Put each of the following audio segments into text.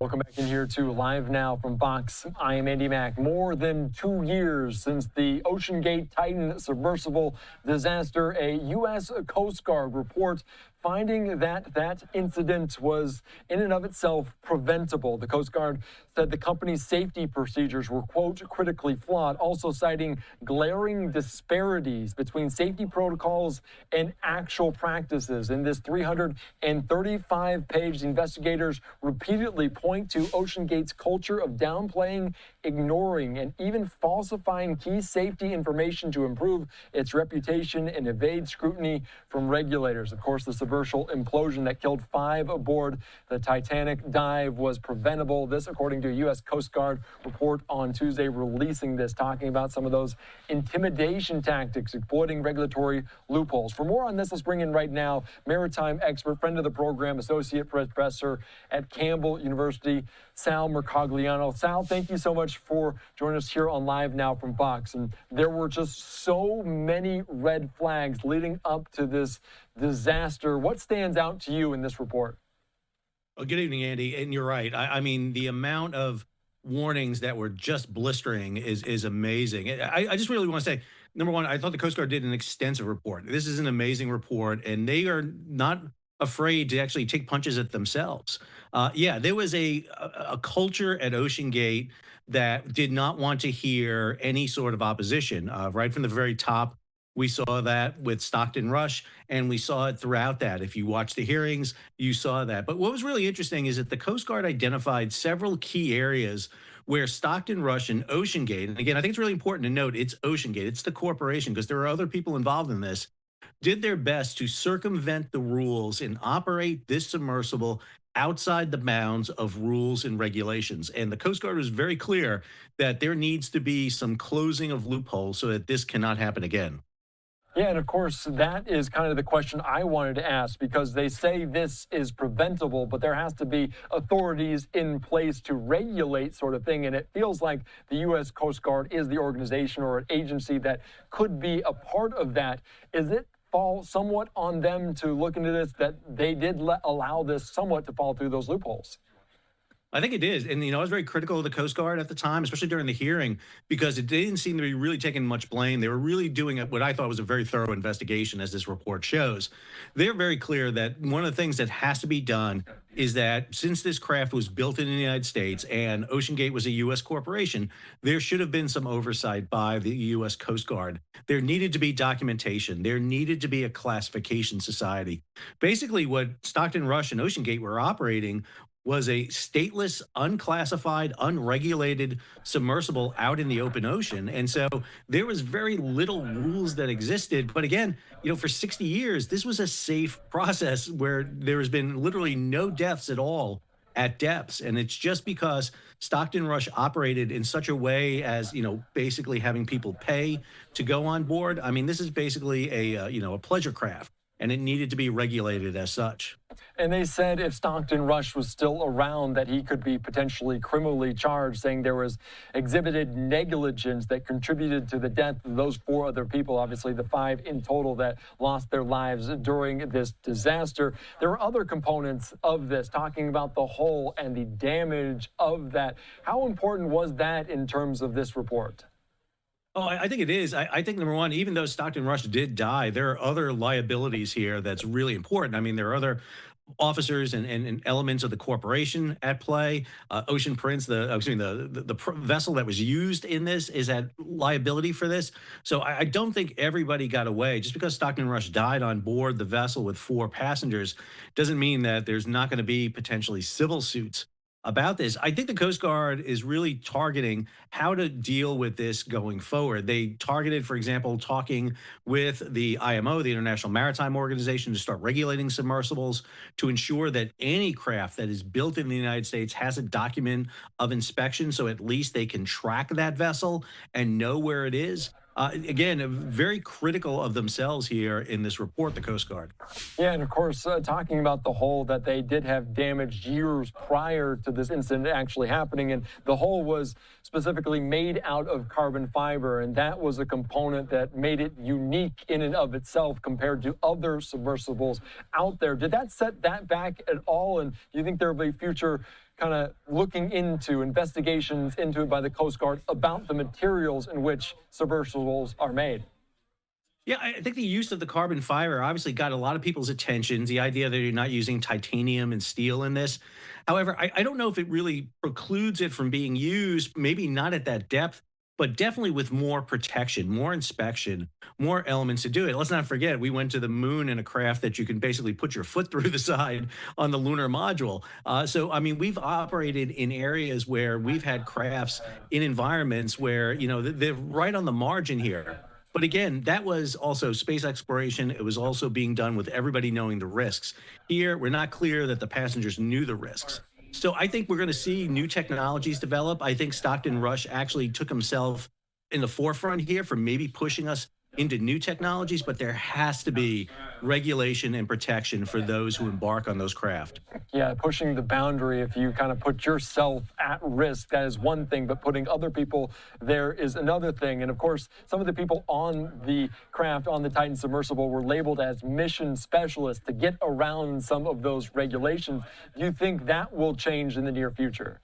Welcome back in here to Live Now from Fox. I am Andy Mack. More than 2 years since the OceanGate Titan submersible disaster, a U.S. Coast Guard report finding that that incident was in and of itself preventable. The Coast Guard said the company's safety procedures were, quote, critically flawed, also citing glaring disparities between safety protocols and actual practices. In this 335-page, investigators repeatedly point to OceanGate's culture of downplaying, ignoring, and even falsifying key safety information to improve its reputation and evade scrutiny from regulators. Of course, the submersible implosion that killed 5 aboard the Titanic dive was preventable. This, according to a U.S. Coast Guard report on Tuesday, releasing this, talking about some of those intimidation tactics, exploiting regulatory loopholes. For more on this, let's bring in right now maritime expert, friend of the program, associate professor at Campbell University, Sal Mercogliano. Sal, thank you so much for joining us here on Live Now from Fox. And there were just so many red flags leading up to this disaster. What stands out to you in this report? Well, good evening, Andy. And you're right. I mean, the amount of warnings that were just blistering is amazing. I just really want to say, number one, I thought the Coast Guard did an extensive report. This is an amazing report, and they are not afraid to actually take punches at themselves. Yeah, there was a culture at OceanGate that did not want to hear any sort of opposition. Right from the very top, we saw that with Stockton Rush, and we saw it throughout that. If you watch the hearings, you saw that. But what was really interesting is that the Coast Guard identified several key areas where Stockton Rush and OceanGate, and again, I think it's really important to note it's OceanGate, it's the corporation, because there are other people involved in this, did their best to circumvent the rules and operate this submersible outside the bounds of rules and regulations. And the Coast Guard was very clear that there needs to be some closing of loopholes so that this cannot happen again. Yeah, and of course, that is kind of the question I wanted to ask, because they say this is preventable, but there has to be authorities in place to regulate sort of thing. And it feels like the U.S. Coast Guard is the organization or an agency that could be a part of that. Is it fall somewhat on them to look into this, that they did allow this somewhat to fall through those loopholes? I think it is. And, I was very critical of the Coast Guard at the time, especially during the hearing, because it didn't seem to be really taking much blame. They were really doing what I thought was a very thorough investigation, as this report shows. They're very clear that one of the things that has to be done is that since this craft was built in the United States and OceanGate was a U.S. corporation, there should have been some oversight by the U.S. Coast Guard. There needed to be documentation. There needed to be a classification society. Basically, what Stockton Rush and OceanGate were operating was a stateless, unclassified, unregulated submersible out in the open ocean. And so there was very little rules that existed. But again, for 60 years, this was a safe process where there has been literally no deaths at all at depths. And it's just because Stockton Rush operated in such a way as, basically having people pay to go on board. I mean, this is basically a pleasure craft, and it needed to be regulated as such. And they said if Stockton Rush was still around, that he could be potentially criminally charged, saying there was exhibited negligence that contributed to the death of those 4 other people, obviously the 5 in total that lost their lives during this disaster. There were other components of this, talking about the hull and the damage of that. How important was that in terms of this report? Oh, I think it is. I think, number one, even though Stockton Rush did die, there are other liabilities here that's really important. I mean, there are other officers and elements of the corporation at play. Ocean Prince, the vessel that was used in this, is at liability for this. So I don't think everybody got away. Just because Stockton Rush died on board the vessel with 4 passengers doesn't mean that there's not going to be potentially civil suits about this. I think the Coast Guard is really targeting how to deal with this going forward. They targeted, for example, talking with the IMO, the International Maritime Organization, to start regulating submersibles, to ensure that any craft that is built in the United States has a document of inspection, so at least they can track that vessel and know where it is. Again, very critical of themselves here in this report, the Coast Guard. Yeah, and of course, talking about the hull, that they did have damage years prior to this incident actually happening. And the hull was specifically made out of carbon fiber, and that was a component that made it unique in and of itself compared to other submersibles out there. Did that set that back at all? And do you think there will be future kind of looking into investigations into it by the Coast Guard about the materials in which submersibles are made. Yeah, I think the use of the carbon fiber obviously got a lot of people's attentions. The idea that you're not using titanium and steel in this. However, I don't know if it really precludes it from being used, maybe not at that depth, but definitely with more protection, more inspection, more elements to do it. Let's not forget, we went to the moon in a craft that you can basically put your foot through the side on the lunar module. So, I mean, we've operated in areas where we've had crafts in environments where, they're right on the margin here. But again, that was also space exploration. It was also being done with everybody knowing the risks. Here, we're not clear that the passengers knew the risks. So I think we're going to see new technologies develop. I think Stockton Rush actually took himself in the forefront here for maybe pushing us into new technologies, but there has to be regulation and protection for those who embark on those craft. Yeah, pushing the boundary. If you kind of put yourself at risk, that is one thing, but putting other people there is another thing. And of course, some of the people on the craft, on the Titan submersible, were labeled as mission specialists to get around some of those regulations. Do you think that will change in the near future?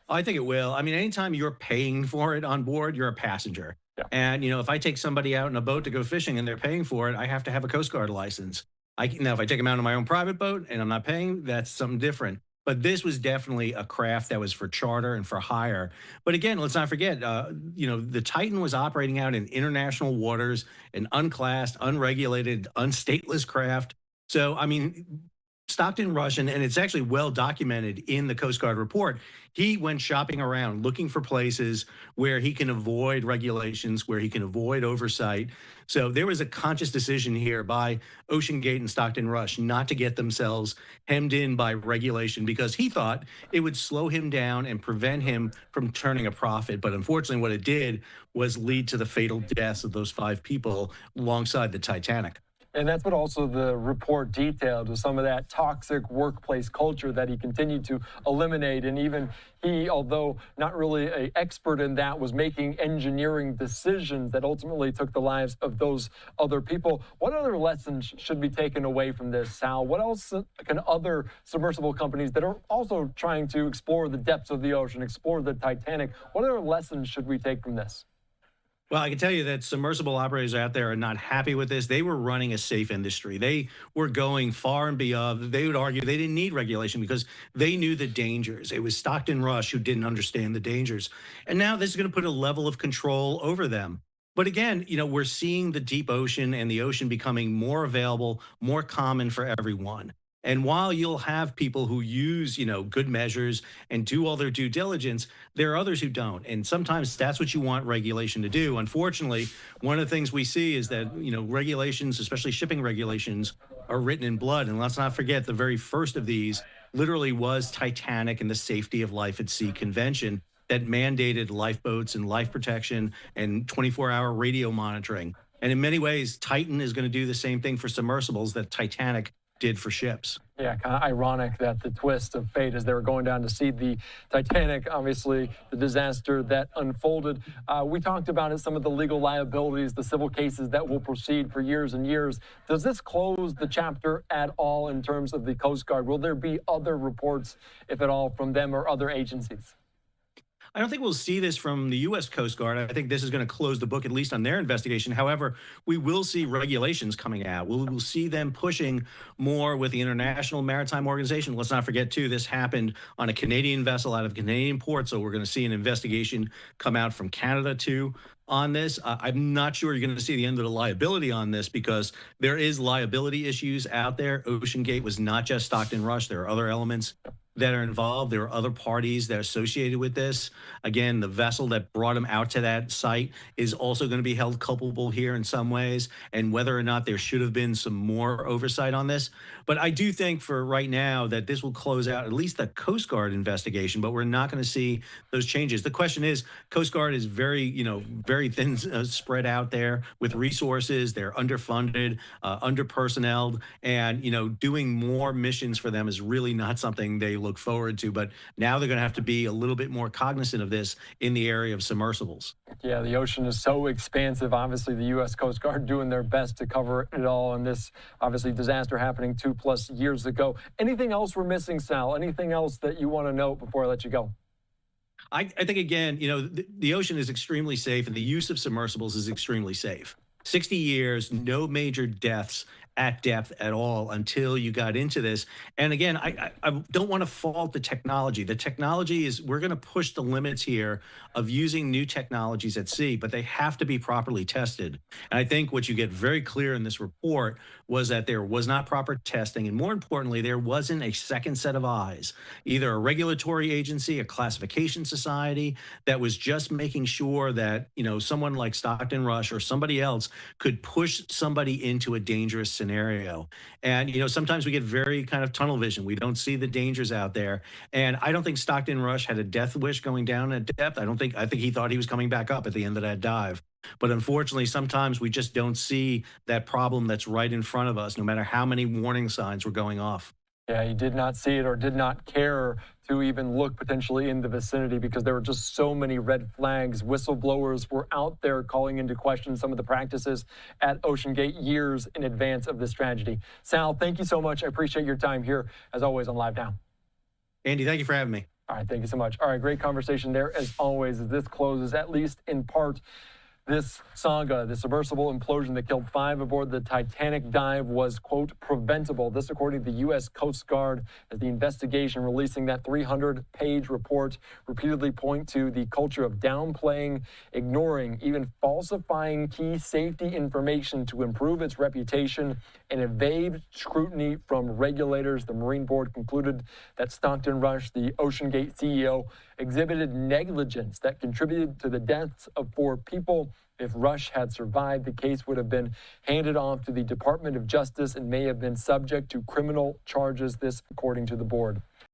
I think it will. I mean, anytime you're paying for it on board, you're a passenger. Yeah. And, if I take somebody out in a boat to go fishing and they're paying for it, I have to have a Coast Guard license. Now, if I take them out on my own private boat and I'm not paying, that's something different. But this was definitely a craft that was for charter and for hire. But again, let's not forget, the Titan was operating out in international waters, an unclassed, unregulated, unstateless craft. So, I mean, Stockton Rush, and it's actually well documented in the Coast Guard report. He went shopping around looking for places where he can avoid regulations, where he can avoid oversight. So there was a conscious decision here by Ocean Gate and Stockton Rush not to get themselves hemmed in by regulation because he thought it would slow him down and prevent him from turning a profit. But unfortunately, what it did was lead to the fatal deaths of those 5 people alongside the Titanic. And that's what also the report detailed, was some of that toxic workplace culture that he continued to eliminate. And even he, although not really an expert in that, was making engineering decisions that ultimately took the lives of those other people. What other lessons should be taken away from this, Sal? What else can other submersible companies that are also trying to explore the depths of the ocean, explore the Titanic, what other lessons should we take from this? Well, I can tell you that submersible operators out there are not happy with this. They were running a safe industry. They were going far and beyond. They would argue they didn't need regulation because they knew the dangers. It was Stockton Rush who didn't understand the dangers. And now this is going to put a level of control over them. But again, we're seeing the deep ocean and the ocean becoming more available, more common for everyone. And while you'll have people who use, good measures and do all their due diligence, there are others who don't. And sometimes that's what you want regulation to do. Unfortunately, one of the things we see is that, regulations, especially shipping regulations, are written in blood. And let's not forget the very first of these literally was Titanic and the Safety of Life at Sea Convention that mandated lifeboats and life protection and 24-hour radio monitoring. And in many ways, Titan is going to do the same thing for submersibles that Titanic did for ships. Yeah, kind of ironic that the twist of fate as they were going down to see the Titanic, obviously the disaster that unfolded. We talked about it, some of the legal liabilities, the civil cases that will proceed for years and years. Does this close the chapter at all in terms of the Coast Guard? Will there be other reports, if at all, from them or other agencies? I don't think we'll see this from the U.S. Coast Guard. I think this is going to close the book, at least on their investigation. However, we will see regulations coming out. We'll see them pushing more with the International Maritime Organization. Let's not forget, too, this happened on a Canadian vessel out of a Canadian port, so we're going to see an investigation come out from Canada, too, on this. I'm not sure you're going to see the end of the liability on this because there is liability issues out there. Ocean Gate was not just Stockton Rush. There are other elements that are involved. There are other parties that are associated with this. Again, the vessel that brought him out to that site is also going to be held culpable here in some ways, and whether or not there should have been some more oversight on this. But I do think for right now that this will close out at least the Coast Guard investigation, but we're not going to see those changes. The question is, Coast Guard is very thin spread out there with resources. They're underfunded, under-personneled, and, doing more missions for them is really not something they look forward to. But now they're going to have to be a little bit more cognizant of this in the area of submersibles. Yeah, the ocean is so expansive. Obviously, the U.S. Coast Guard doing their best to cover it all. And this, obviously, disaster happening 2+ years ago. Anything else we're missing, Sal? Anything else that you want to note before I let you go? I think, again, the ocean is extremely safe and the use of submersibles is extremely safe. 60 years, no major deaths at depth at all until you got into this. And again, I don't want to fault the technology. The technology is, we're going to push the limits here of using new technologies at sea, but they have to be properly tested. And I think what you get very clear in this report was that there was not proper testing. And more importantly, there wasn't a second set of eyes, either a regulatory agency, a classification society that was just making sure that, someone like Stockton Rush or somebody else could push somebody into a dangerous scenario. And, sometimes we get very kind of tunnel vision. We don't see the dangers out there. And I don't think Stockton Rush had a death wish going down at depth. I think he thought he was coming back up at the end of that dive. But unfortunately, sometimes we just don't see that problem that's right in front of us, no matter how many warning signs were going off. Yeah, he did not see it or did not care to even look potentially in the vicinity because there were just so many red flags. Whistleblowers were out there calling into question some of the practices at OceanGate years in advance of this tragedy. Sal, thank you so much. I appreciate your time here, as always, on LiveNOW. Andy, thank you for having me. All right, thank you so much. All right, great conversation there, as always, as this closes, at least in part, this saga, the submersible implosion that killed 5 aboard the Titanic dive was, quote, preventable. This according to the U.S. Coast Guard, as the investigation releasing that 300-page report repeatedly point to the culture of downplaying, ignoring, even falsifying key safety information to improve its reputation and evade scrutiny from regulators. The Marine Board concluded that Stockton Rush, the OceanGate CEO, exhibited negligence that contributed to the deaths of 4 people. If Rush had survived, the case would have been handed off to the Department of Justice and may have been subject to criminal charges, this according to the board.